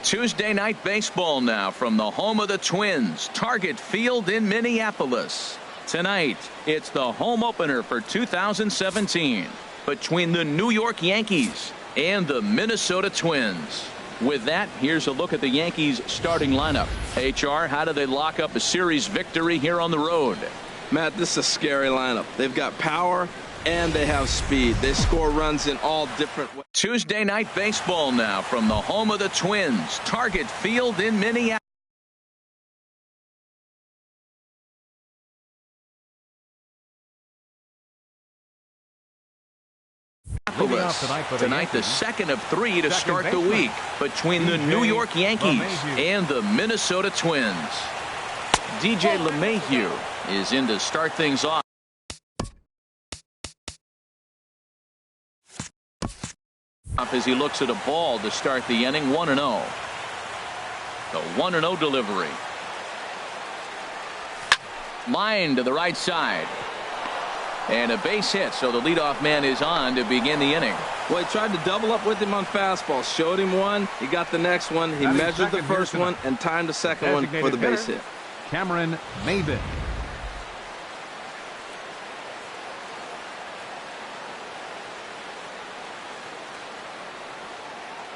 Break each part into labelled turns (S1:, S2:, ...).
S1: Tuesday night baseball now from the home of the Twins, Target Field in Minneapolis. Tonight, it's the home opener for 2017 between the New York Yankees and the Minnesota Twins. With that, here's a look at the Yankees starting lineup. HR, how do they lock up a series victory here on the road?
S2: Matt, this is a scary lineup. They've got power and they have speed. They score runs in all different ways.
S1: Tuesday night baseball now from the home of the Twins, Target Field in Minneapolis. Tonight, the second of three to start the week between the New York Yankees and the Minnesota Twins. DJ LeMahieu is in to start things off. As he looks at a ball to start the inning, 1-0. The 1-0 delivery. Line to the right side. And a base hit, so the leadoff man is on to begin the inning.
S2: Well, he tried to double up with him on fastball. Showed him one. He got the next one. He measured the first one and timed the second one for the base hit.
S3: Cameron Maybin.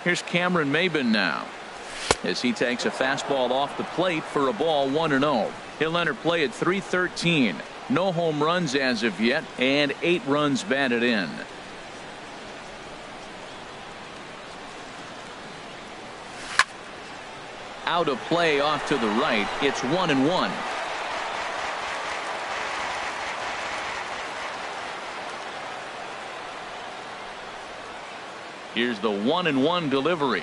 S1: Here's Cameron Maybin now as he takes a fastball off the plate for a ball, 1-0. He'll enter play at 3:13. No home runs as of yet and 8 runs batted in. Out of play off to the right. It's 1-1. Here's the 1-1 delivery.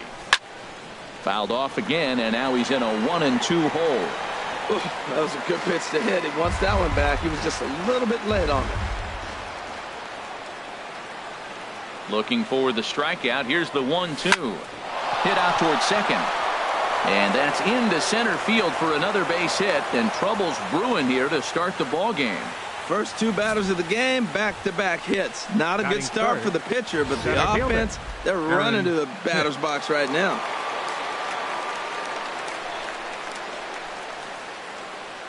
S1: Fouled off again, and now he's in a 1-2 hole.
S2: Ooh, that was a good pitch to hit. He wants that one back. He was just a little bit late on it.
S1: Looking for the strikeout. Here's the 1-2. Hit out towards second. And that's into center field for another base hit, and trouble's brewing here to start the ball game.
S2: First 2 batters of the game, back-to-back hits. Not a good start for the pitcher, but the offense, they're running to the batter's box right now.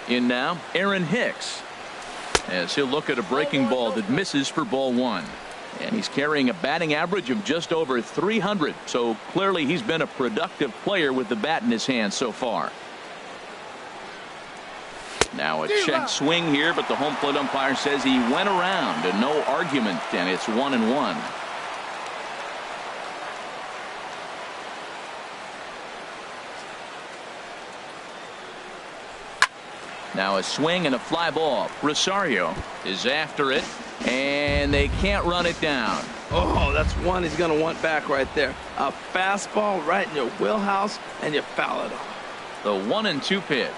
S1: In now, Aaron Hicks, as he'll look at a breaking ball that misses for ball 1. And he's carrying a batting average of just over 300, so clearly he's been a productive player with the bat in his hand so far. Now a check swing here, but the home plate umpire says he went around and no argument, and it's 1-1. Now a swing and a fly ball. Rosario is after it, and they can't run it down.
S2: Oh, that's one he's going to want back right there. A fastball right in your wheelhouse, and you foul it off.
S1: The 1-2 pitch.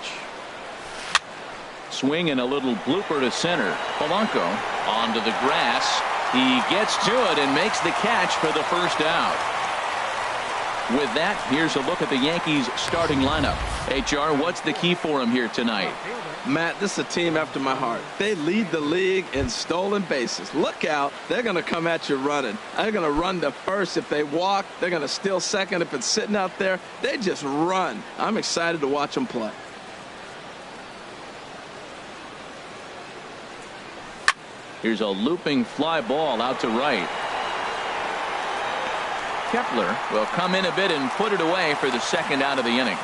S1: Swing and a little blooper to center. Polanco onto the grass. He gets to it and makes the catch for the first out. With that, here's a look at the Yankees starting lineup. HR, what's the key for him here tonight?
S2: Matt, this is a team after my heart. They lead the league in stolen bases. Look out. They're going to come at you running. They're going to run to first if they walk. They're going to steal second if it's sitting out there. They just run. I'm excited to watch them play.
S1: Here's a looping fly ball out to right. Kepler will come in a bit and put it away for the second out of the inning.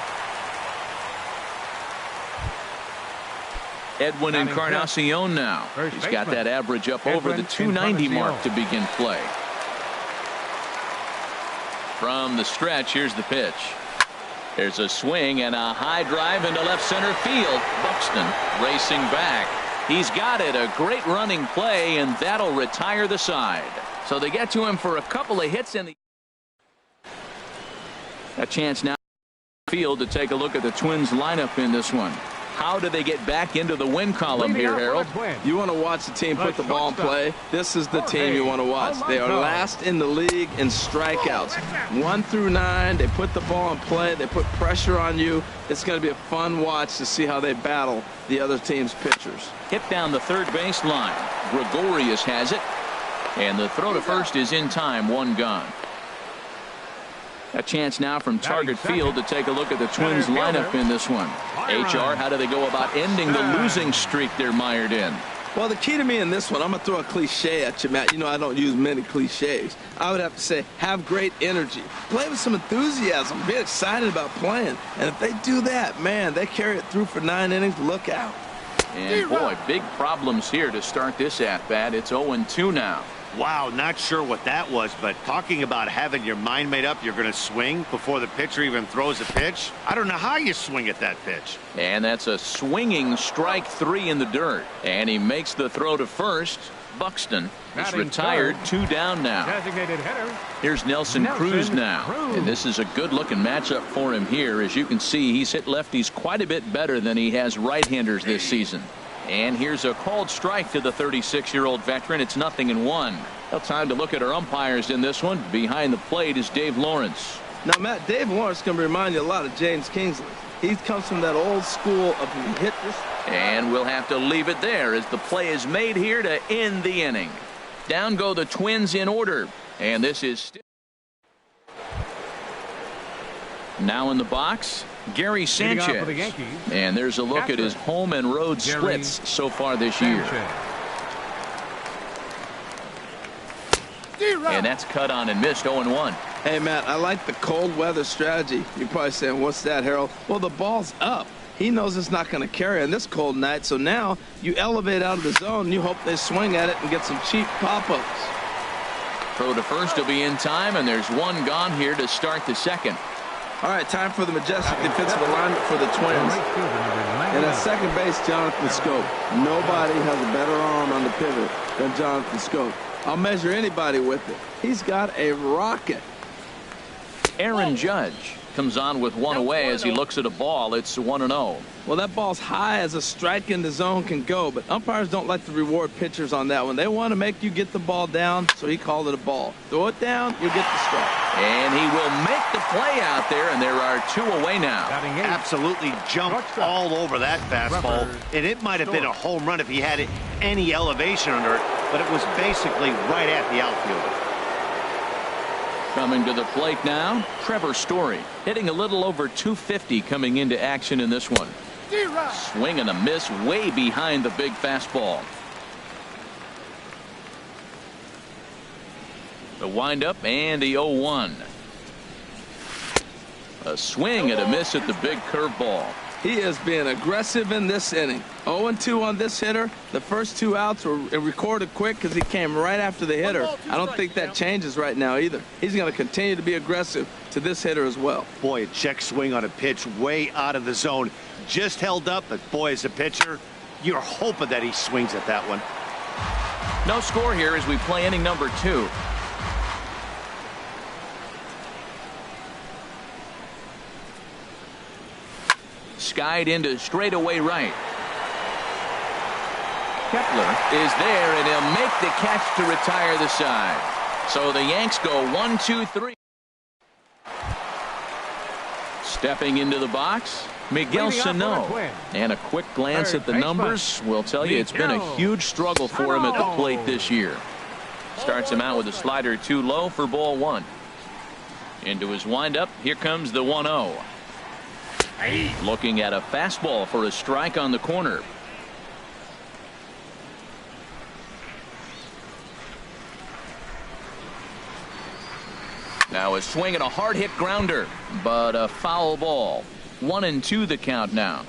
S1: Edwin Encarnacion now. He's got that average up over the 290 mark to begin play. From the stretch, here's the pitch. There's a swing and a high drive into left center field. Buxton racing back. He's got it. A great running play, and that'll retire the side. So they get to him for a couple of hits in the a chance now field to take a look at the Twins lineup in this one. How do they get back into the win column here, Harold?
S2: You want to watch the team put the ball in play. This is the team you want to watch. They are last in the league in strikeouts. 1 through 9. They put the ball in play. They put pressure on you. It's going to be a fun watch to see how they battle the other team's pitchers.
S1: Hit down the third base line. Gregorius has it. And the throw to first is in time. 1 gone. A chance now from Target Field to take a look at the Twins lineup in this one. HR, how do they go about ending the losing streak they're mired in?
S2: Well, the key to me in this one, I'm going to throw a cliche at you, Matt. You know I don't use many cliches. I would have to say have great energy. Play with some enthusiasm. Be excited about playing. And if they do that, man, they carry it through for 9 innings. Look out.
S1: And, boy, big problems here to start this at-bat. It's 0-2 now.
S4: Wow, not sure what that was, but talking about having your mind made up you're going to swing before the pitcher even throws a pitch. I don't know how you swing at that pitch.
S1: And that's a swinging strike 3 in the dirt. And he makes the throw to first. Buxton is retired, 2 down now.
S3: Designated hitter.
S1: Here's Nelson Cruz now. And this is a good-looking matchup for him here. As you can see, he's hit lefties quite a bit better than he has right-handers this season. And here's a called strike to the 36-year-old veteran. It's 0-1. Well, time to look at our umpires in this one. Behind the plate is Dave Lawrence.
S2: Now, Matt, Dave Lawrence can remind you a lot of James Kingsley. He comes from that old school of hit this.
S1: And we'll have to leave it there as the play is made here to end the inning. Down go the Twins in order. And this is now in the box, Gary Sanchez. And there's a look at his home and road splits so far this year. And that's cut on and missed. 0-1.
S2: Hey, Matt, I like the cold weather strategy. You're probably saying, what's that, Harold? Well, the ball's up. He knows it's not going to carry on this cold night, so now you elevate out of the zone and you hope they swing at it and get some cheap pop-ups.
S1: Throw to first will be in time, and there's one gone here to start the second.
S2: All right, time for the majestic defensive alignment for the Twins. And at second base, Jonathan Scope. Nobody has a better arm on the pivot than Jonathan Scope. I'll measure anybody with it. He's got a rocket.
S1: Aaron Judge comes on with one away as he looks at a ball. It's 1-0.
S2: Well, that ball's high as a strike in the zone can go, but umpires don't like to reward pitchers on that one. They want to make you get the ball down, so he called it a ball. Throw it down, you get the strike.
S1: And he will make the play out there, and there are 2 away now.
S4: Absolutely jumped all over that fastball, and it might have been a home run if he had any elevation under it, but it was basically right at the outfielder.
S1: Coming to the plate now, Trevor Story, hitting a little over 250 coming into action in this one. Swing and a miss way behind the big fastball. The windup and the 0-1. A swing and a miss at the big curveball.
S2: He is being aggressive in this inning. 0-2 on this hitter. The first 2 outs were recorded quick because he came right after the hitter. I don't think that changes right now either. He's going to continue to be aggressive to this hitter as well.
S4: Boy, a check swing on a pitch way out of the zone. Just held up, but boy, as a pitcher, you're hoping that he swings at that one.
S1: No score here as we play inning number 2. Skied into straightaway right. Kepler is there, and he'll make the catch to retire the side. So the Yanks go 1-2-3. Stepping into the box, Miguel Sano. And a quick glance at the numbers will tell you it's been a huge struggle for him at the plate this year. Starts him out with a slider too low for ball 1. Into his windup, here comes the 1-0. Looking at a fastball for a strike on the corner. Now a swing and a hard hit grounder, but a foul ball. 1-2 the count now.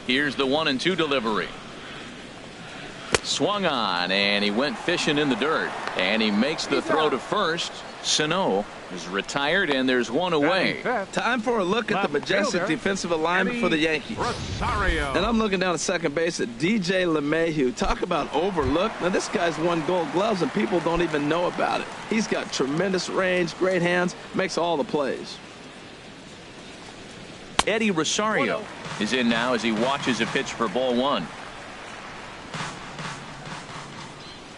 S1: Here's the 1-2 delivery. Swung on, and he went fishing in the dirt, and he makes the throw to first. Sano is retired, and there's 1 away.
S2: Time for a look at the majestic defensive alignment for the Yankees. And I'm looking down at second base at DJ LeMahieu. Talk about overlooked. Now, this guy's won Gold Gloves, and people don't even know about it. He's got tremendous range, great hands, makes all the plays.
S1: Eddie Rosario is in now as he watches a pitch for ball 1.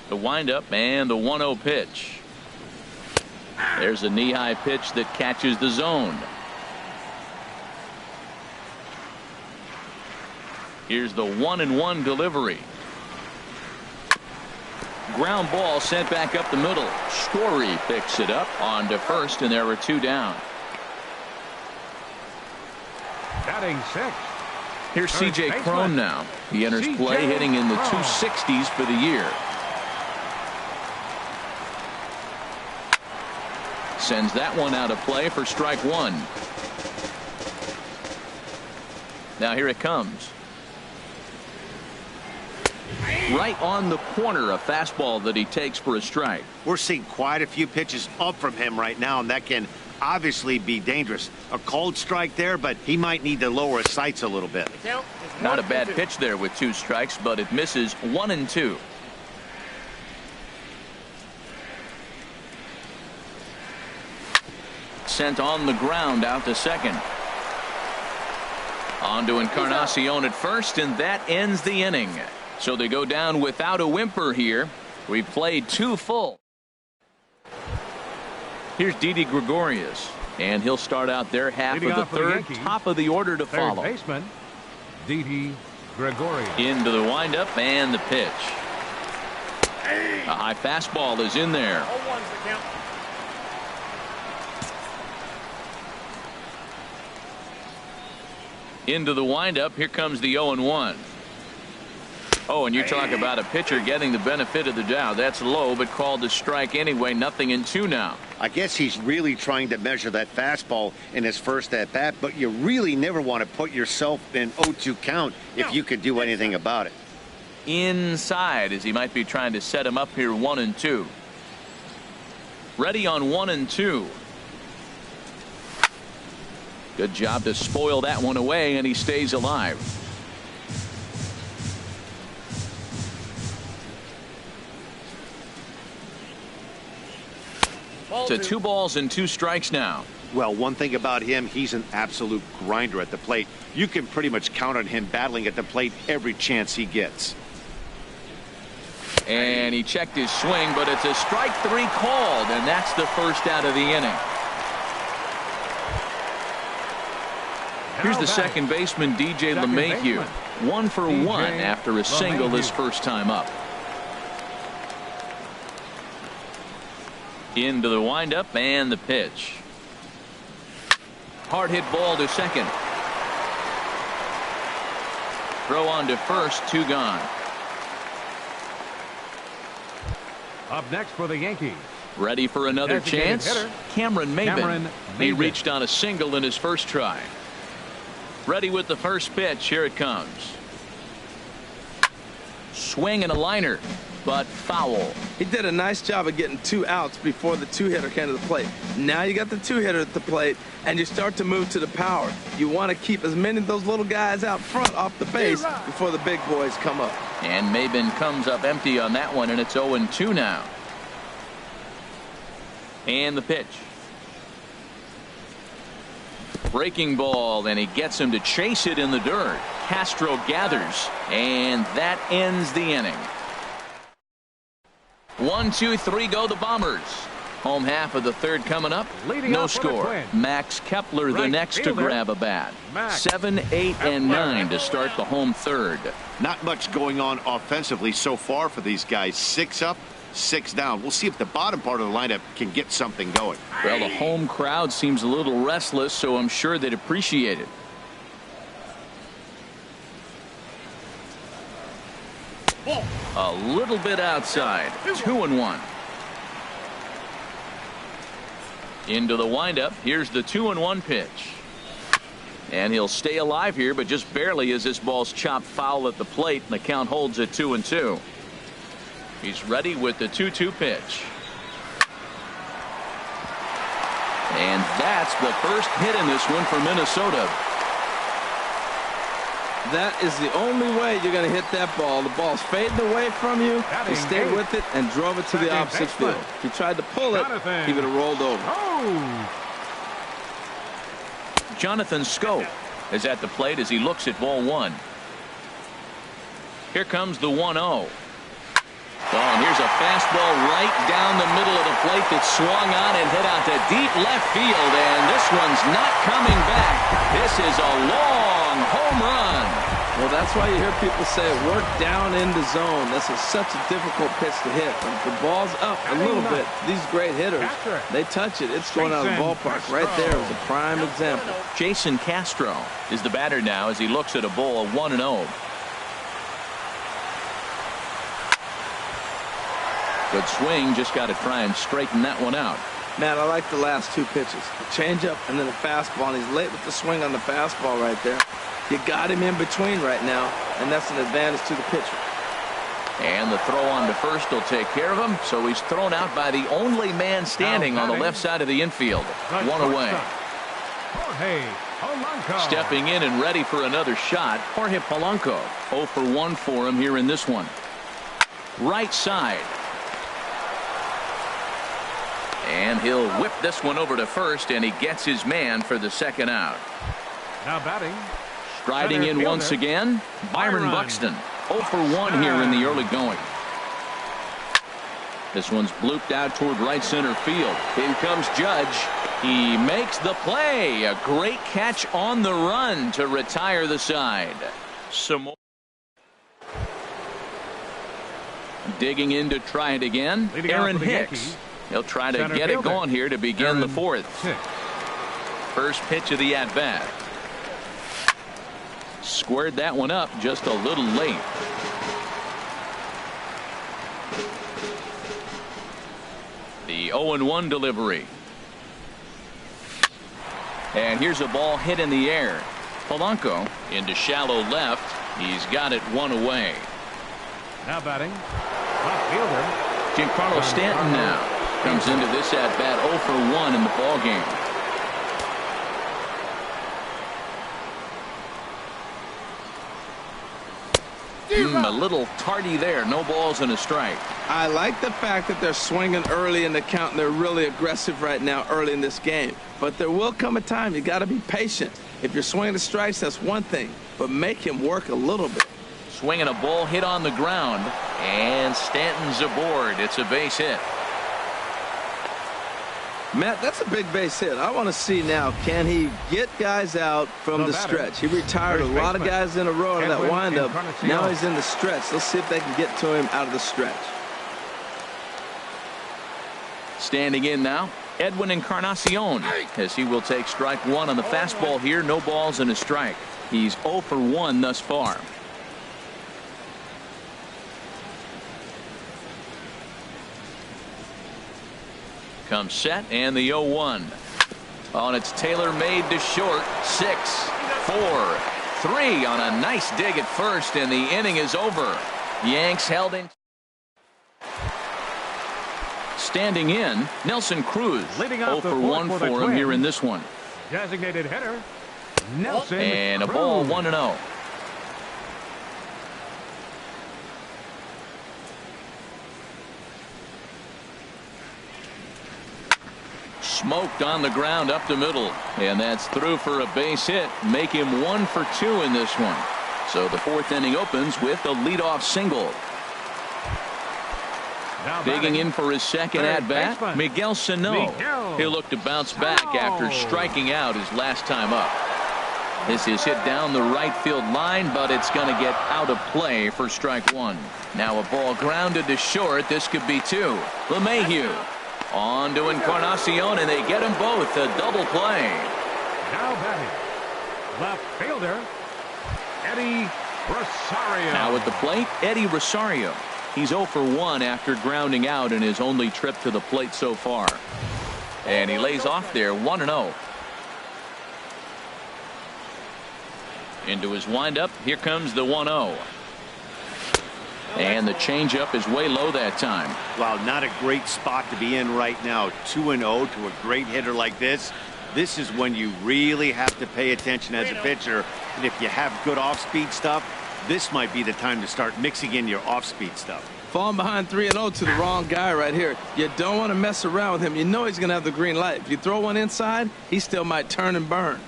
S1: The windup and the 1-0 pitch. There's a knee-high pitch that catches the zone. Here's the 1-1 delivery. ground ball sent back up the middle. Story picks it up on to first, and there were 2 down.
S3: Batting 6.
S1: Here's C.J. Cron now. He enters play hitting in the 260s for the year. Sends that one out of play for strike 1. Now here it comes. Right on the corner, a fastball that he takes for a strike.
S4: We're seeing quite a few pitches up from him right now, and that can obviously be dangerous. A cold strike there, but he might need to lower his sights a little bit.
S1: Not a bad pitch there with 2 strikes, but it misses 1 and 2. Sent on the ground out to second. On to Encarnacion at first, and that ends the inning. So they go down without a whimper here. We've played 2 full. Here's Didi Gregorius, and he'll start out their half of the third, top of the order to follow.
S3: Third baseman, Didi Gregorius.
S1: Into the windup and the pitch. A high fastball is in there. Into the windup. Here comes the 0-1. Oh, and you talk about a pitcher getting the benefit of the doubt. That's low, but called a strike anyway. 0-2 now.
S4: I guess he's really trying to measure that fastball in his first at-bat, but you really never want to put yourself in 0-2 count if you could do anything about it.
S1: Inside, as he might be trying to set him up here. 1-2. Ready on 1-2. Good job to spoil that one away, and he stays alive. To 2 balls and 2 strikes now.
S4: Well, one thing about him, he's an absolute grinder at the plate. You can pretty much count on him battling at the plate every chance he gets.
S1: And he checked his swing, but it's a strike 3 called, and that's the first out of the inning. Here's the second baseman, DJ LeMahieu. 1 for 1 after a single his first time up. Into the windup and the pitch. Hard hit ball to second. Throw on to first, 2 gone.
S3: Up next for the Yankees.
S1: Ready for another chance?
S3: Hitter,
S1: Cameron Maybin. He reached on a single in his first try. Ready with the first pitch. Here it comes. Swing and a liner, but foul.
S2: He did a nice job of getting 2 outs before the 2-hitter came to the plate. Now you got the 2-hitter at the plate, and you start to move to the power. You want to keep as many of those little guys out front off the base before the big boys come up.
S1: And Maybin comes up empty on that one, and it's 0-2 now. And the pitch. Breaking ball, and he gets him to chase it in the dirt. Castro gathers, and that ends the inning. 1, 2, 3 go the Bombers. Home half of the third coming up. No score. Max Kepler the next to grab a bat. 7, 8, and 9 to start the home third.
S4: Not much going on offensively so far for these guys. 6 up, 6 down. We'll see if the bottom part of the lineup can get something going.
S1: Well, the home crowd seems a little restless, so I'm sure they'd appreciate it. A little bit outside. 2-1. Into the windup. Here's the 2-1 pitch. And he'll stay alive here, but just barely as this ball's chopped foul at the plate, and the count holds at 2-2. He's ready with the 2-2 pitch. And that's the first hit in this one for Minnesota.
S2: That is the only way you're going to hit that ball. The ball's fading away from you. He stayed with it and drove it to the opposite field. If he tried to pull it, he would have rolled over.
S1: Jonathan Schoop is at the plate as he looks at ball 1. Here comes the 1-0. Oh, and here's a fastball right down the middle of the plate that swung on and hit out to deep left field, and this one's not coming back. This is a long home run.
S2: Well, that's why you hear people say work down in the zone. This is such a difficult pitch to hit. When the ball's up a little bit, these great hitters, they touch it. It's going out of the ballpark. Right there is a prime example.
S1: Jason Castro is the batter now as he looks at a ball 1-0. Good swing, just got to try and straighten that one out.
S2: Matt, I like the last two pitches. The changeup and then the fastball. And he's late with the swing on the fastball right there. You got him in between right now, and that's an advantage to the pitcher.
S1: And the throw on to first will take care of him, so he's thrown out by the only man standing on the left side of the infield. One away. Stepping in and ready for another shot, Jorge Polanco. 0 for 1 for him here in this one. Right side. And he'll whip this one over to first, and he gets his man for the second out.
S3: Now batting.
S1: Striding in once again, Byron Buxton. 0 for 1 here in the early going. This one's blooped out toward right center field. In comes Judge. He makes the play. A great catch on the run to retire the side. Some more. Digging in to try it again. Aaron Hicks. He'll try to get it going here to begin the fourth. First pitch of the at-bat. Squared that one up just a little late. The 0-1 delivery. And here's a ball hit in the air. Polanco into shallow left. He's got it one away.
S3: Now batting. Left fielder.
S1: Giancarlo Stanton now comes into this at-bat 0 for 1 in the ball game. A little tardy there. No balls and a strike.
S2: I like the fact that they're swinging early in the count, and they're really aggressive right now early in this game. But there will come a time you got to be patient. If you're swinging the strikes, that's one thing, but make him work a little bit.
S1: Swinging a ball hit on the ground, and Stanton's aboard. It's a base hit.
S2: Matt, that's a big base hit. I want to see now, can he get guys out from the stretch? He retired a lot of guys in a row in that windup. Now he's in the stretch. Let's see if they can get to him out of the stretch.
S1: Standing in now, Edwin Encarnacion, as he will take strike one on the fastball here. No balls and a strike. He's 0 for 1 thus far. Comes set and the 0-1. Oh, and it's tailor-made to short. 6, 4, 3 on a nice dig at first, and the inning is over. Yanks held in. Standing in, Nelson Cruz. 0 for 1 for him here in this one.
S3: Designated hitter, Nelson
S1: and a
S3: Cruz.
S1: ball 1-0. Smoked on the ground up the middle, and that's through for a base hit. Make him 1 for 2 in this one. So the fourth inning opens with a leadoff single. Digging in for his second at-bat, Miguel Sano. He'll look to bounce back after striking out his last time up. This is hit down the right field line, but it's going to get out of play for strike one. Now a ball grounded to short. This could be 2. LeMahieu on to Encarnacion, and they get them both. A double play.
S3: Now batting, left fielder, Eddie Rosario.
S1: Now at the plate, Eddie Rosario. He's 0 for 1 after grounding out in his only trip to the plate so far. And he lays off there 1-0. Into his windup. Here comes the 1-0. And the changeup is way low that time.
S4: Wow, not a great spot to be in right now. 2-0 to a great hitter like this. This is when you really have to pay attention as a pitcher. And if you have good off-speed stuff, this might be the time to start mixing in your off-speed stuff.
S2: Falling behind 3-0 to the wrong guy right here. You don't want to mess around with him. You know he's going to have the green light. If you throw one inside, he still might turn and burn.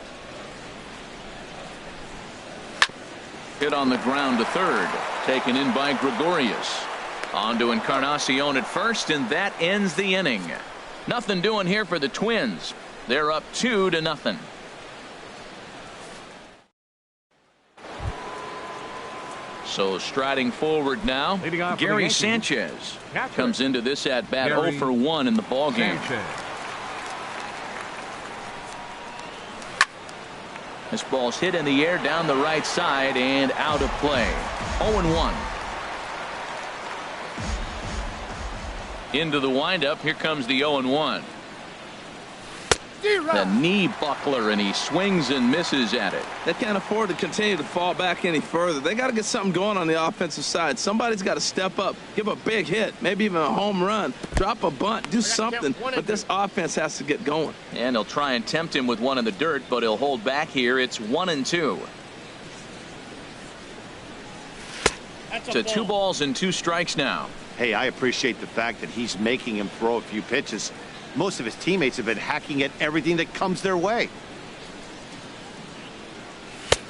S1: Hit on the ground to third. Taken in by Gregorius. On to Encarnacion at first, and that ends the inning. Nothing doing here for the Twins. They're up 2-0. So striding forward now,
S3: Leading off for the
S1: Gary
S3: Yankees,
S1: Sanchez
S3: catcher,
S1: comes into this at bat
S3: Gary
S1: 0 for 1 in the ball game.
S3: Sanchez.
S1: This ball's hit in the air down the right side and out of play. 0-1. Into the windup. Here comes the 0-1. The knee buckler, and he swings and misses at it.
S2: They can't afford to continue to fall back any further. They got to get something going on the offensive side. Somebody's got to step up, give a big hit, maybe even a home run, drop a bunt, do something. But this offense has to get going.
S1: And they'll try and tempt him with one in the dirt, but he'll hold back here. It's 1-2. To 2 balls and 2 strikes now.
S4: Hey, I appreciate the fact that he's making him throw a few pitches. Most of his teammates have been hacking at everything that comes their way.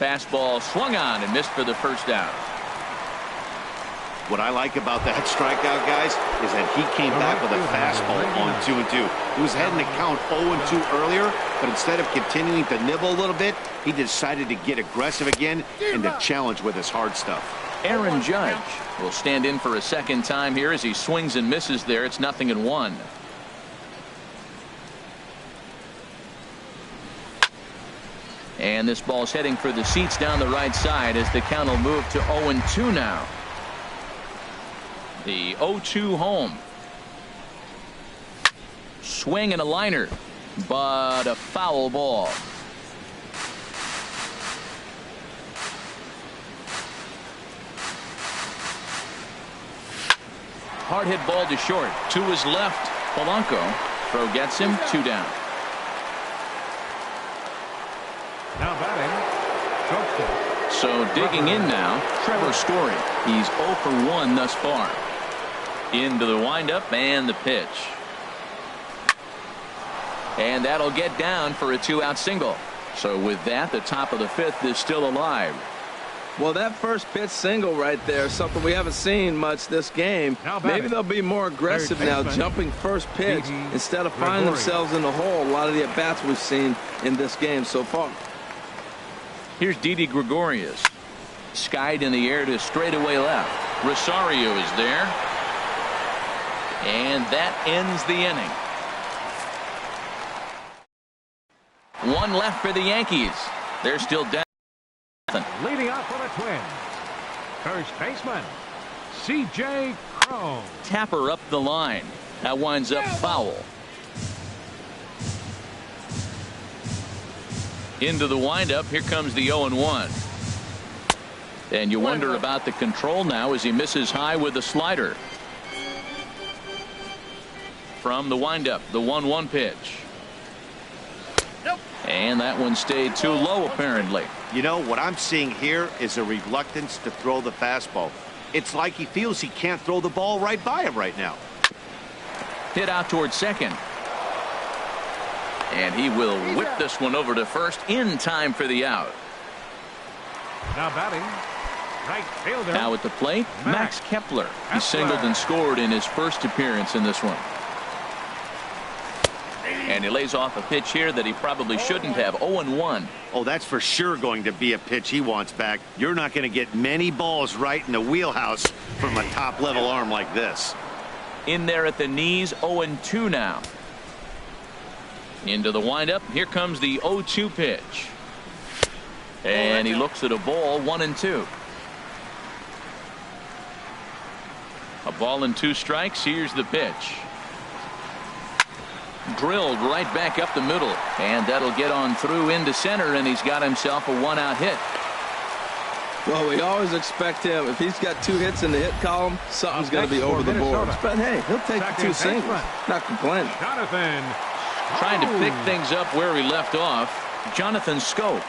S1: Fastball swung on and missed for the first out.
S4: What I like about that strikeout, guys, is that he came back with a fastball on 2-2. He was heading to count 0-2 earlier, but instead of continuing to nibble a little bit, he decided to get aggressive again and to challenge with his hard stuff.
S1: Aaron Judge will stand in for a second time here as he swings and misses there. It's 0-1. And this ball's heading for the seats down the right side as the count will move to 0-2 now. The 0-2 home. Swing and a liner, but a foul ball. Hard hit ball to short. To his left. Polanco. Throw gets him. 2 down.
S3: Now batting,
S1: So digging in now, Trevor Story. He's 0 for 1 thus far. Into the windup and the pitch. And that'll get down for a 2-out single. So with that, the top of the 5th is still alive.
S2: Well, that first pitch single right there is something we haven't seen much this game. Maybe they'll be more aggressive now, jumping first pitch instead of finding themselves in the hole. A lot of the at-bats we've seen in this game so far.
S1: Here's Didi Gregorius. Skied in the air to straightaway left. Rosario is there. And that ends the inning. 1 left for the Yankees. They're still down.
S3: leading off for the Twins, first baseman, C.J. Cron.
S1: Tapper up the line. That winds up foul. Into the windup. Here comes the 0-1. And you wonder about the control now as he misses high with the slider. From the windup, the 1-1 pitch. And that one stayed too low, apparently.
S4: You know, what I'm seeing here is a reluctance to throw the fastball. It's like he feels he can't throw the ball right by him right now.
S1: Hit out towards second. And he will whip this one over to first in time for the out.
S3: Now batting, right fielder.
S1: Now at the plate, Max Kepler. He singled and scored in his first appearance in this one. And he lays off a pitch here that he probably shouldn't have. 0-1.
S4: Oh, that's for sure going to be a pitch he wants back. You're not going to get many balls right in the wheelhouse from a top-level arm like this.
S1: In there at the knees, 0-2 now. Into the windup. Here comes the 0-2 pitch. And he looks at a ball, 1-2. A ball and 2 strikes. Here's the pitch. Drilled right back up the middle, and that'll get on through into center, and he's got himself a 1-out hit.
S2: Well, we always expect him, if he's got 2 hits in the hit column, something's going to be over the boards. But hey, he'll take the 2 singles. Not complaining.
S3: Jonathan.
S1: Trying to pick things up where he left off, Jonathan Scope.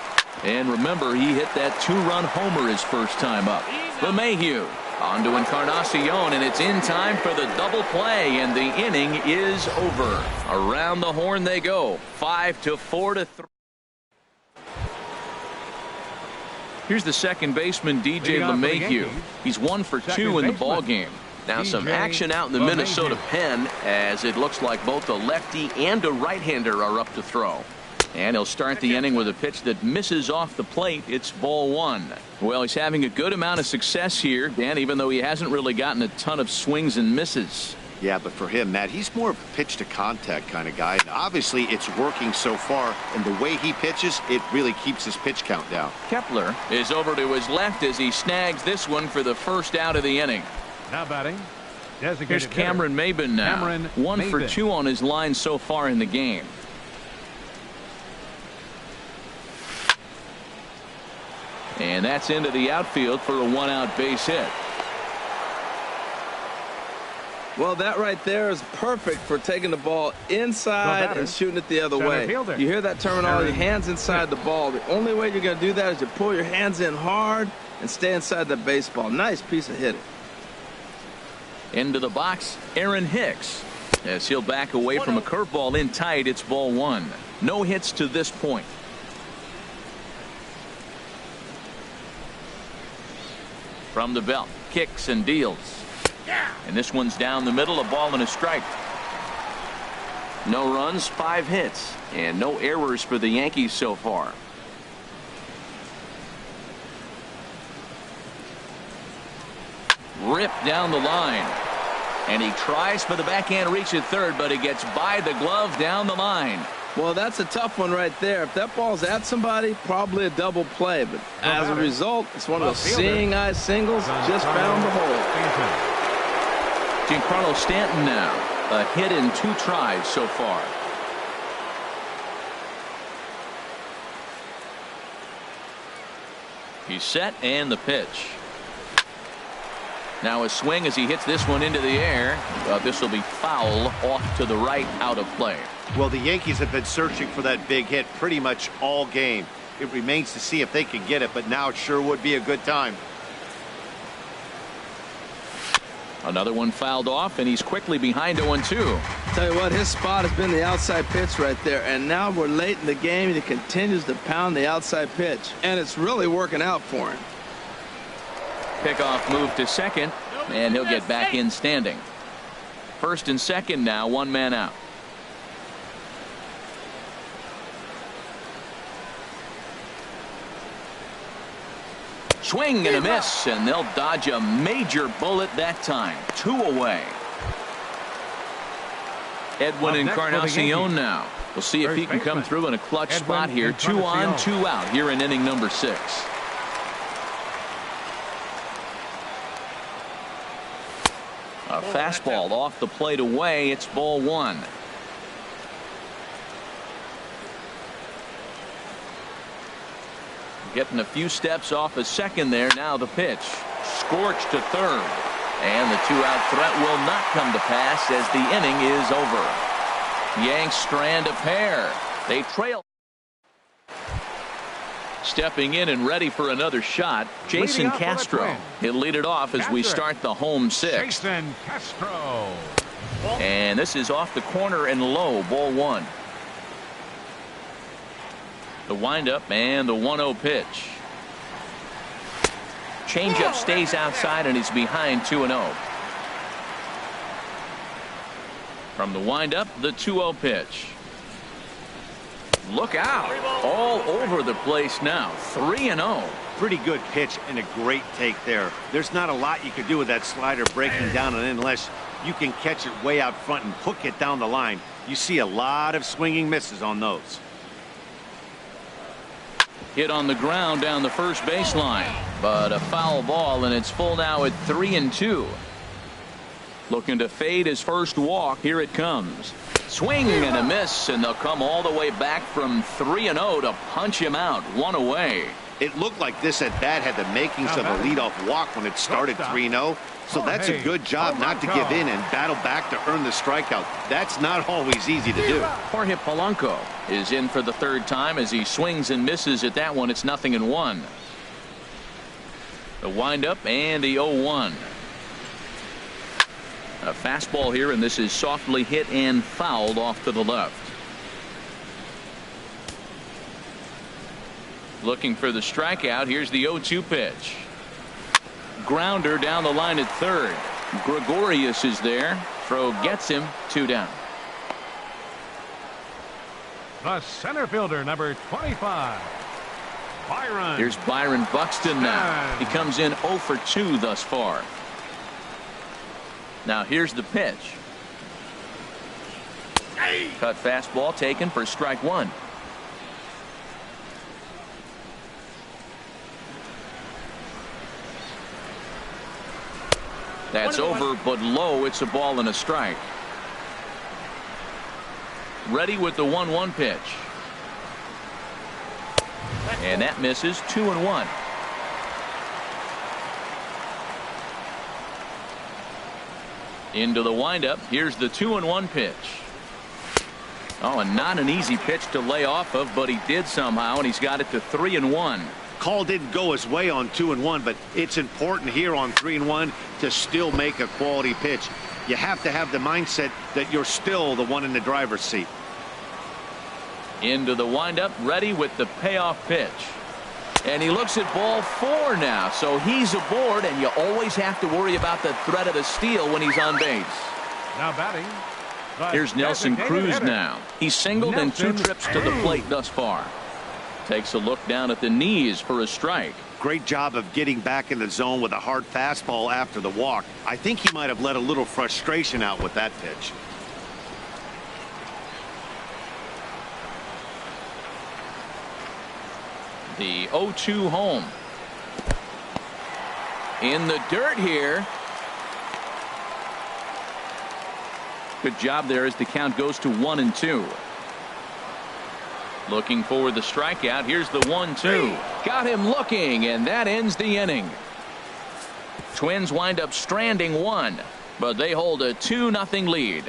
S1: And remember, he hit that 2-run homer his first time up. LeMahieu on to Encarnacion, and it's in time for the double play, and the inning is over. Around the horn they go. 5-4-3. Here's the second baseman, DJ LeMahieu. He's 1 for 2 in the ball game. Now some action out in the Minnesota pen, as it looks like both a lefty and a right-hander are up to throw. And he'll start the inning with a pitch that misses off the plate. It's ball one. Well, he's having a good amount of success here, Dan, even though he hasn't really gotten a ton of swings and misses.
S4: Yeah, but for him, Matt, he's more of a pitch to contact kind of guy. And obviously, it's working so far, and the way he pitches, it really keeps his pitch count down.
S1: Kepler is over to his left as he snags this one for the first out of the inning.
S3: Now batting.
S1: Here's Cameron Maben now. 1 for 2 on his line so far in the game. And that's into the outfield for a 1-out base hit.
S2: Well, that right there is perfect for taking the ball inside and shooting it the other way. You hear that terminology, hands inside the ball. The only way you're going to do that is you pull your hands in hard and stay inside the baseball. Nice piece of hitting.
S1: Into the box, Aaron Hicks. As he'll back away from a curveball in tight, it's ball one. No hits to this point. From the belt, kicks and deals. And this one's down the middle, a ball and a strike. No runs, 5 hits, and no errors for the Yankees so far. Ripped down the line. And he tries for the backhand reach at third, but he gets by the glove down the line.
S2: Well, that's a tough one right there. If that ball's at somebody, probably a double play. But as a result, it's one of those seeing eye singles. Just found the hole.
S1: Giancarlo Stanton now. A hit in 2 tries so far. He's set and the pitch. Now a swing as he hits this one into the air. This will be foul off to the right, out of play.
S4: Well, the Yankees have been searching for that big hit pretty much all game. It remains to see if they can get it, but now it sure would be a good time.
S1: Another one fouled off, and he's quickly behind 0-2.
S2: Tell you what, his spot has been the outside pitch right there, and now we're late in the game, and he continues to pound the outside pitch, and it's really working out for him.
S1: Pickoff move to second, and he'll get back in standing. First and second now, 1 man out. Swing and a miss, and they'll dodge a major bullet that time. 2 away. Edwin Encarnacion now. We'll see if he can come through in a clutch spot here. 2 on, 2 out here in inning number 6. A fastball off the plate away. It's ball one. Getting a few steps off a second there. Now the pitch. Scorched to third. And the 2-out threat will not come to pass as the inning is over. Yanks strand a pair. They trail. Stepping in and ready for another shot, Jason Castro. He'll lead it off as we start the home 6th.
S3: Jason Castro.
S1: And this is off the corner and low, ball one. The windup and the 1-0 pitch. Changeup stays outside and he's behind 2-0. From the windup, the 2-0 pitch. Look out. All over the place now. 3-0.
S4: Pretty good pitch and a great take there. There's not a lot you could do with that slider breaking down and unless you can catch it way out front and hook it down the line. You see a lot of swinging misses on those.
S1: Hit on the ground down the first baseline, but a foul ball, and it's full now at 3-2. Looking to fade his first walk. Here it comes. Swing and a miss, and they'll come all the way back from 3-0 to punch him out. 1 away.
S4: It looked like this at bat had the makings of a leadoff walk when it started 3-0. So that's a good job not to give in and battle back to earn the strikeout. That's not always easy to do.
S1: Jorge Polanco is in for the 3rd time as he swings and misses at that one. It's 0-1. The windup and the 0-1. A fastball here, and this is softly hit and fouled off to the left. Looking for the strikeout. Here's the 0-2 pitch. Grounder down the line at third. Gregorius is there. Throw gets him. 2 down.
S3: The center fielder, number 25. Byron.
S1: Here's Byron Buxton now. He comes in 0 for 2 thus far. Now here's the pitch. Cut fastball taken for strike 1. That's over, but low. It's a ball and a strike. Ready with the 1-1 pitch. And that misses. 2-1. Into the windup. Here's the 2-1 pitch. Oh, and not an easy pitch to lay off of, but he did somehow, and he's got it to 3-1.
S4: Call didn't go his way on 2-1, but it's important here on 3-1 to still make a quality pitch. You have to have the mindset that you're still the one in the driver's seat.
S1: Into the windup, ready with the payoff pitch. And he looks at ball 4 now, so he's aboard, and you always have to worry about the threat of the steal when he's on base.
S3: Now batting.
S1: Here's Nelson Cruz now. He's singled in 2 trips to the plate thus far. Takes a look down at the knees for a strike.
S4: Great job of getting back in the zone with a hard fastball after the walk. I think he might have let a little frustration out with that pitch.
S1: The 0-2 home. In the dirt here. Good job there as the count goes to 1-2. Looking for the strikeout. Here's the 1-2. Got him looking, and that ends the inning. Twins wind up stranding 1, but they hold a 2-0 lead.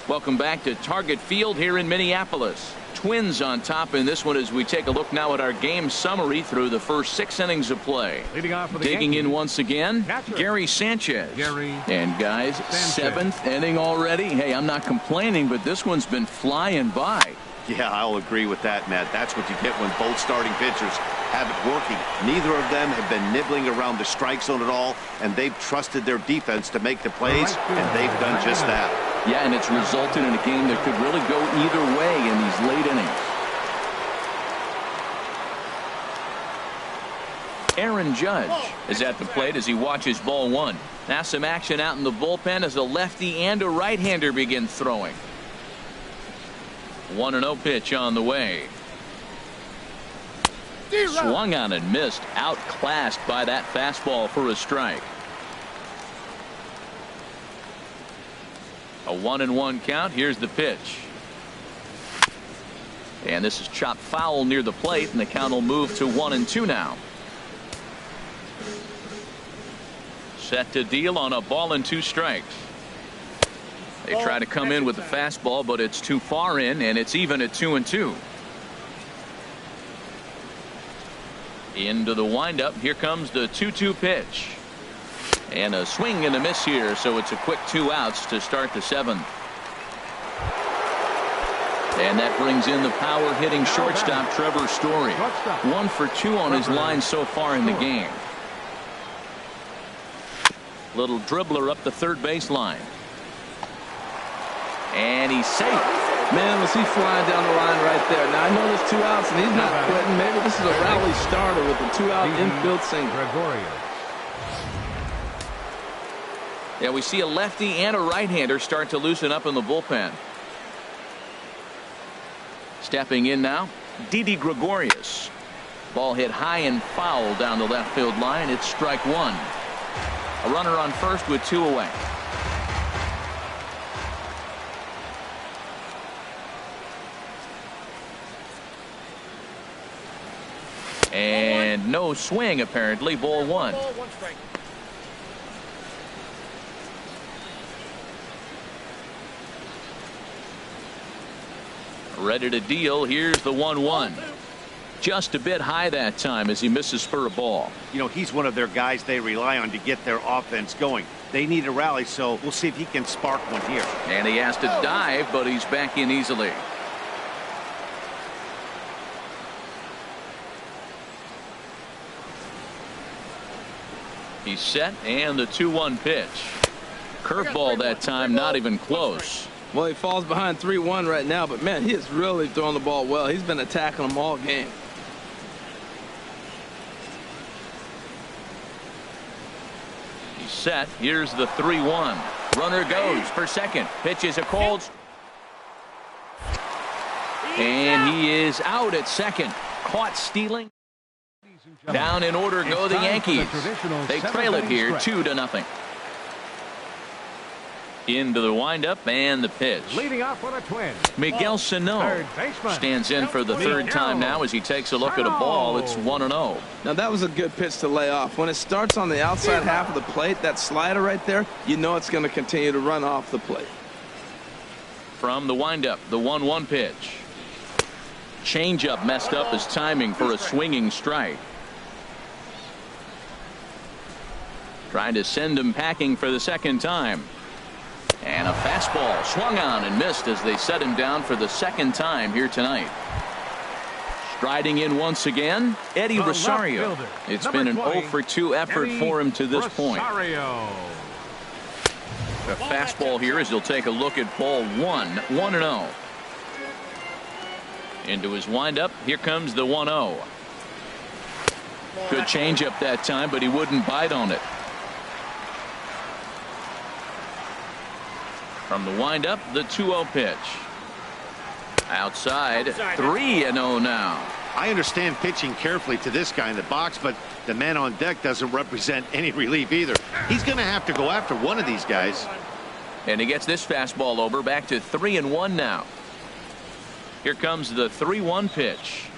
S1: Welcome back to Target Field here in Minneapolis. Twins on top in this one as we take a look now at our game summary through the first 6 innings of play.
S3: Leading off for the
S1: Digging
S3: Yankees,
S1: in once again,
S3: catcher,
S1: Gary Sanchez. And guys,
S3: Sanchez.
S1: 7th inning already. Hey, I'm not complaining, but this one's been flying by.
S4: Yeah, I'll agree with that, Matt. That's what you get when both starting pitchers have it working. Neither of them have been nibbling around the strike zone at all, and they've trusted their defense to make the plays, and they've done just that.
S1: Yeah, and it's resulted in a game that could really go either way in these late innings. Aaron Judge is at the plate as he watches ball 1. Now some action out in the bullpen as a lefty and a right-hander begin throwing. 1-0 pitch on the way. Swung on and missed. Outclassed by that fastball for a strike. A 1-1 count. Here's the pitch. And this is chopped foul near the plate, and the count will move to 1-2 now. Set to deal on a ball and 2 strikes. They try to come in with the fastball, but it's too far in, and it's even at 2-2. Into the windup. Here comes the 2-2 pitch. And a swing and a miss here, so it's a quick 2 outs to start the 7th. And that brings in the power hitting shortstop Trevor Story. 1 for 2 on his line so far in the game. Little dribbler up the third baseline. And he's safe.
S2: Man, was he flying down the line right there. Now I know there's 2 outs and he's not quitting. Maybe this is a rally starter with a 2-out infield single.
S1: Yeah, we see a lefty and a right-hander start to loosen up in the bullpen. Stepping in now, Didi Gregorius. Ball hit high and foul down the left field line. It's strike 1. A runner on first with 2 away. And no swing apparently. Ball 1. Ready to deal. Here's the 1-1. Just a bit high that time as he misses for a ball.
S4: You know, he's one of their guys they rely on to get their offense going. They need a rally, so we'll see if he can spark one here.
S1: And he has to dive, but he's back in easily. He's set, and the 2-1 pitch. Curveball that time, not even close.
S2: Well, he falls behind 3-1 right now, but man, he is really throwing the ball well. He's been attacking them all game.
S1: He's set. Here's the 3-1. Runner goes for second. Pitch is a cold. And he is out at second. Caught stealing. Down in order go the Yankees. They trail it here 2-0. Into the windup and the pitch.
S3: Leading off for the Twins,
S1: Miguel Sano stands in for the third time now as he takes a look at a ball. It's 1-0.
S2: Now that was a good pitch to lay off. When it starts on the outside half of the plate, that slider right there, you know it's going to continue to run off the plate.
S1: From the windup, the 1-1 pitch. Changeup messed up his timing for a swinging strike. Trying to send him packing for the second time. And a fastball swung on and missed as they set him down for the second time here tonight. Striding in once again, Eddie Rosario. It's been an 0-for-2 effort for him to this point. A fastball here as he'll take a look at ball 1-0. Into his windup, here comes the 1-0. Good changeup that time, but he wouldn't bite on it. From the windup, the 2-0 pitch. Outside, 3-0 now.
S4: I understand pitching carefully to this guy in the box, but the man on deck doesn't represent any relief either. He's going to have to go after one of these guys.
S1: And he gets this fastball over, back to 3-1 now. Here comes the 3-1 pitch.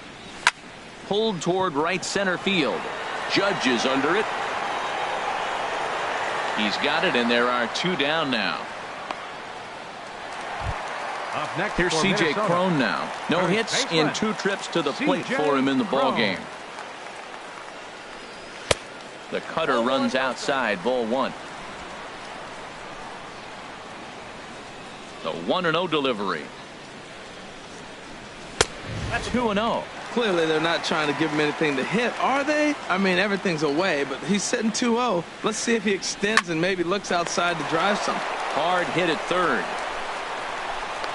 S1: Pulled toward right center field. Judge is under it. He's got it, and there are 2 down now.
S3: Up next,
S1: here's C.J. Cron now. No hits in 2 trips to the plate for him in the ball game. The cutter runs outside, ball 1. The 1-0 delivery. 2-0.
S2: Clearly, they're not trying to give him anything to hit, are they? I mean, everything's away, but he's sitting 2-0. Let's see if he extends and maybe looks outside to drive something.
S1: Hard hit at third.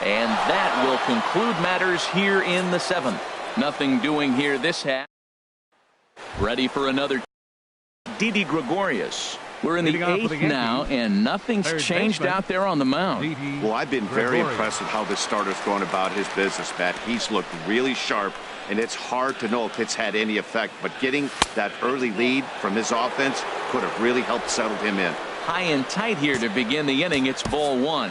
S1: And that will conclude matters here in the 7th. Nothing doing here this half. Ready for another. Didi Gregorius. We're in the 8th now, and nothing's changed out there on the mound.
S4: Well, I've been very impressed with how this starter's going about his business, Matt. He's looked really sharp, and it's hard to know if it's had any effect. But getting that early lead from his offense could have really helped settle him in.
S1: High and tight here to begin the inning. It's ball 1.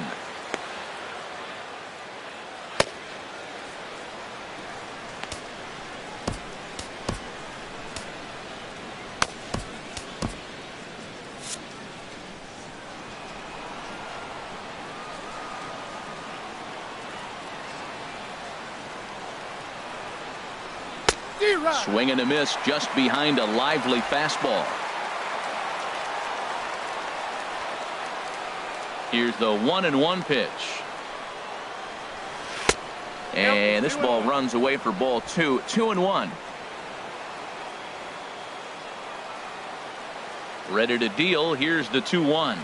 S1: Swing and a miss just behind a lively fastball. Here's the 1-1 pitch. And this ball runs away for ball 2. 2-1. Ready to deal. Here's the 2-1.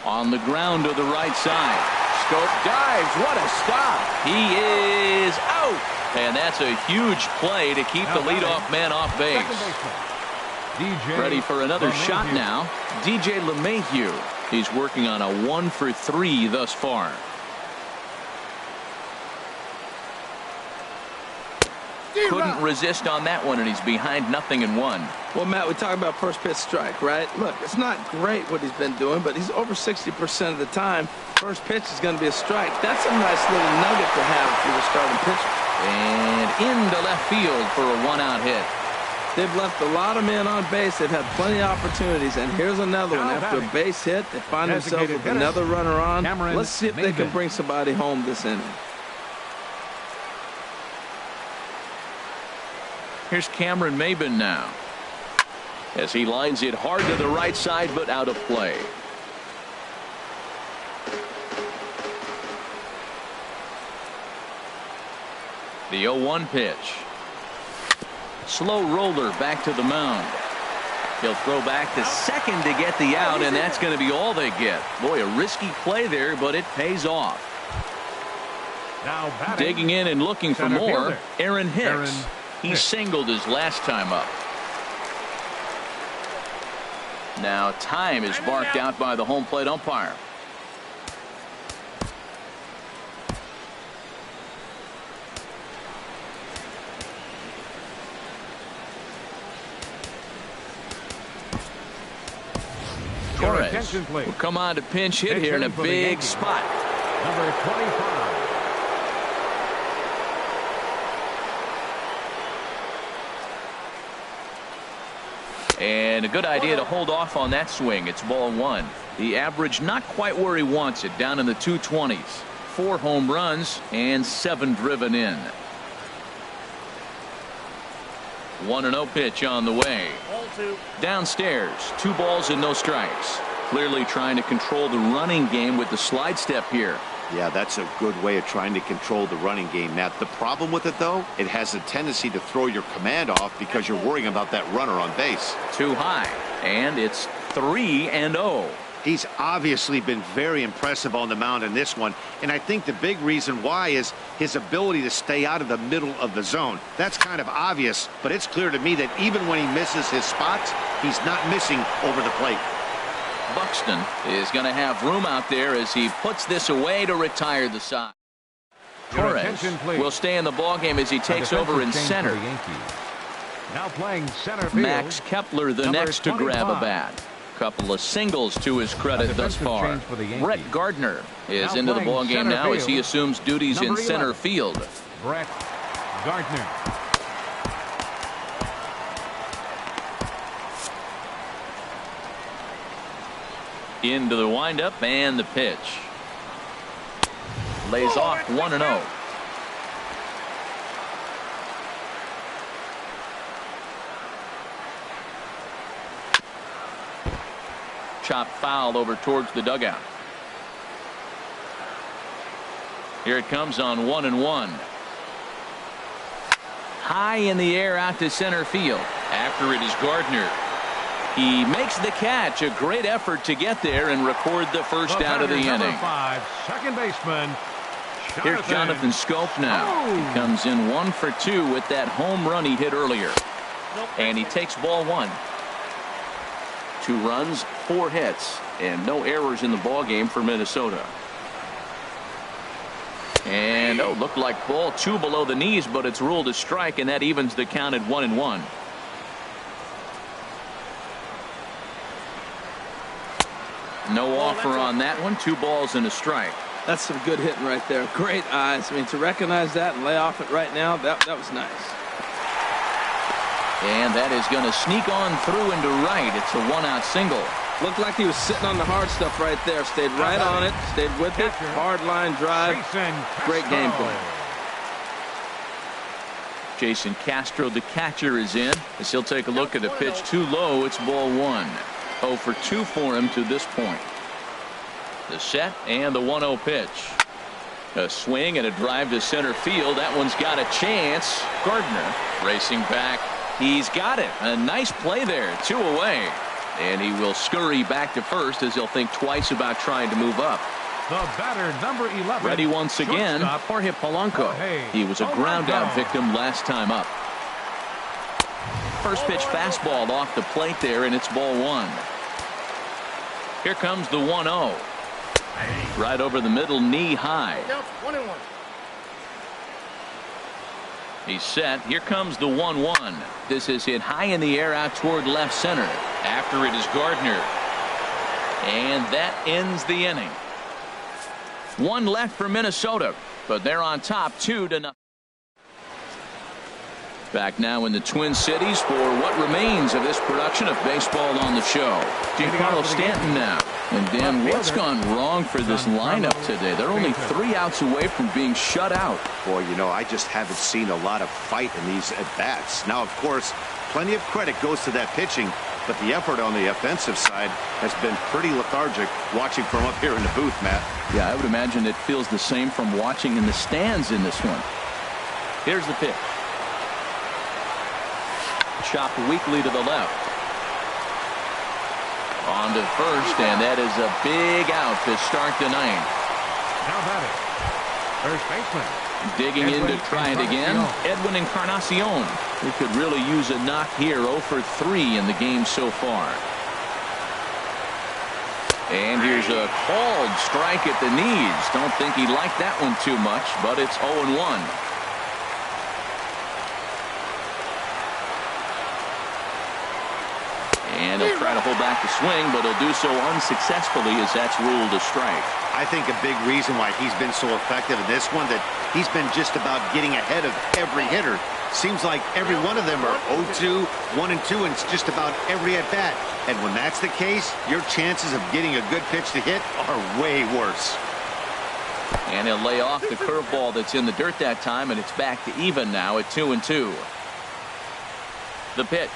S1: On the ground to the right side. Scope dives. What a stop. He is out. And that's a huge play to keep the leadoff man off base. Ready for another shot now. DJ LeMahieu. He's working on a 1-for-3 thus far. Couldn't resist on that one, and he's behind 0-1.
S2: Well, Matt, we talk about first pitch strike, right? Look, it's not great what he's been doing, but he's over 60% of the time. First pitch is going to be a strike. That's a nice little nugget to have if you're a starting pitcher.
S1: And into left field for a 1-out hit.
S2: They've left a lot of men on base. They've had plenty of opportunities, and here's another one. After a base hit, they find themselves with another runner on. Let's see if they can bring somebody home this inning.
S1: Here's Cameron Maben now, as he lines it hard to the right side, but out of play. The 0-1 pitch. Slow roller back to the mound. He'll throw back to second to get the out, and that's going to be all they get. Boy, a risky play there, but it pays off.
S3: Now
S1: digging in and looking for more,
S3: fielder,
S1: Aaron Hicks. He singled his last time up. Now time is marked out by the home plate umpire. Torres will come on to pinch hit here in a big spot.
S3: Number 25.
S1: And a good idea to hold off on that swing. It's ball one. The average not quite where he wants it, down in the 220s. 4 home runs and 7 driven in. 1-0 pitch on the way. Downstairs, 2 balls and no strikes. Clearly trying to control the running game with the slide step here.
S4: Yeah, that's a good way of trying to control the running game, Matt. The problem with it, though, it has a tendency to throw your command off because you're worrying about that runner on base.
S1: Too high, and it's 3-0.
S4: He's obviously been very impressive on the mound in this one, and I think the big reason why is his ability to stay out of the middle of the zone. That's kind of obvious, but it's clear to me that even when he misses his spots, he's not missing over the plate.
S1: Buxton is going to have room out there as he puts this away to retire the side. Torres will stay in the ballgame as he takes over in center.
S3: Now playing center field,
S1: Max Kepler the next to grab a bat. Couple of singles to his credit thus far. Brett Gardner is into the ballgame now as he assumes duties in center field.
S3: Brett Gardner.
S1: Into the windup and the pitch. Lays off 1-0. Chop foul over towards the dugout. Here it comes on 1-1. High in the air out to center field. After it is Gardner. He makes the catch. A great effort to get there and record the first out of the inning.
S3: 5, second baseman.
S1: Here's Jonathan Scope now. He comes in 1 for 2 with that home run he hit earlier. And he takes ball 1. 2 runs, 4 hits, and no errors in the ball game for Minnesota. And looked like ball 2 below the knees, but it's ruled a strike, and that evens the count at 1-1. No offer on that one. 2 balls and a strike.
S2: That's some good hitting right there. Great eyes. I mean, to recognize that and lay off it right now, that was nice.
S1: And that is going to sneak on through into right. It's a 1-out single.
S2: Looked like he was sitting on the hard stuff right there. Stayed right on it. Stayed with it. Hard line drive. Great game plan.
S1: Jason Castro, the catcher, is in as he'll take a look at a pitch too low. It's ball 1. 0 for 2 for him to this point. The set and the 1-0 pitch. A swing and a drive to center field. That one's got a chance. Gardner racing back. He's got it. A nice play there. 2 away. And he will scurry back to first as he'll think twice about trying to move up.
S3: The batter, number 11.
S1: Ready once again, Jorge Polanco. He was a ground out victim last time up. First pitch fastball off the plate there, and it's ball 1. Here comes the 1-0. Right over the middle, knee high. He's set. Here comes the 1-1. This is hit high in the air out toward left center. After it is Gardner. And that ends the inning. 1 left for Minnesota, but they're on top 2-0. Back now in the Twin Cities for what remains of this production of Baseball on the Show. Giancarlo Stanton now. And Dan, what's gone wrong for this lineup today? They're only 3 outs away from being shut out.
S4: Boy, you know, I just haven't seen a lot of fight in these at-bats. Now, of course, plenty of credit goes to that pitching, but the effort on the offensive side has been pretty lethargic watching from up here in the booth, Matt.
S1: Yeah, I would imagine it feels the same from watching in the stands in this one. Here's the pitch. Chopped weakly to the left. On to first, and that is a big out to start the ninth.
S3: Now batting, first baseman.
S1: Digging in to try it again, Edwin Encarnacion. He could really use a knock here. 0 for 3 in the game so far. And here's a called strike at the knees. Don't think he liked that one too much, but it's 0-1. And he'll try to hold back the swing, but he'll do so unsuccessfully as that's ruled a strike.
S4: I think a big reason why he's been so effective in this one, that he's been just about getting ahead of every hitter. Seems like every one of them are 0-2, 1-2, and it's just about every at-bat. And when that's the case, your chances of getting a good pitch to hit are way worse.
S1: And he'll lay off the curveball that's in the dirt that time, and it's back to even now at 2-2. The pitch.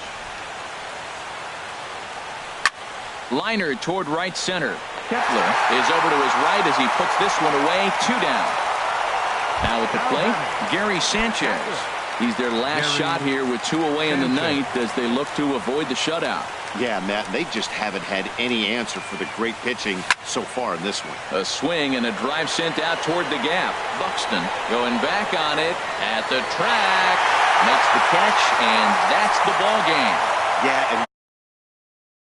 S1: Liner toward right center. Kepler is over to his right as he puts this one away. 2 down. Now at the plate, Gary Sanchez. He's their last shot here with 2 away in the ninth as they look to avoid the shutout.
S4: Yeah, Matt, they just haven't had any answer for the great pitching so far in this one.
S1: A swing and a drive sent out toward the gap. Buxton going back on it at the track. Makes the catch, and that's the ball game.
S4: Yeah, and